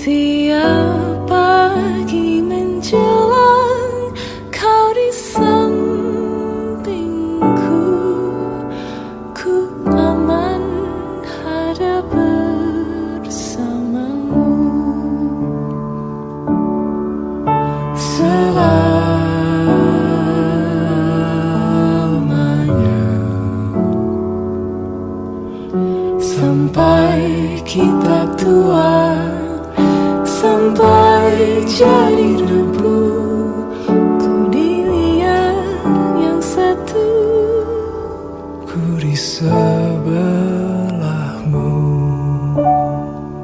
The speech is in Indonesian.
Setiap pagi menjelang kau di sampingku, ku aman ada bersamamu. Selamanya sampai kita tua, sampai jadi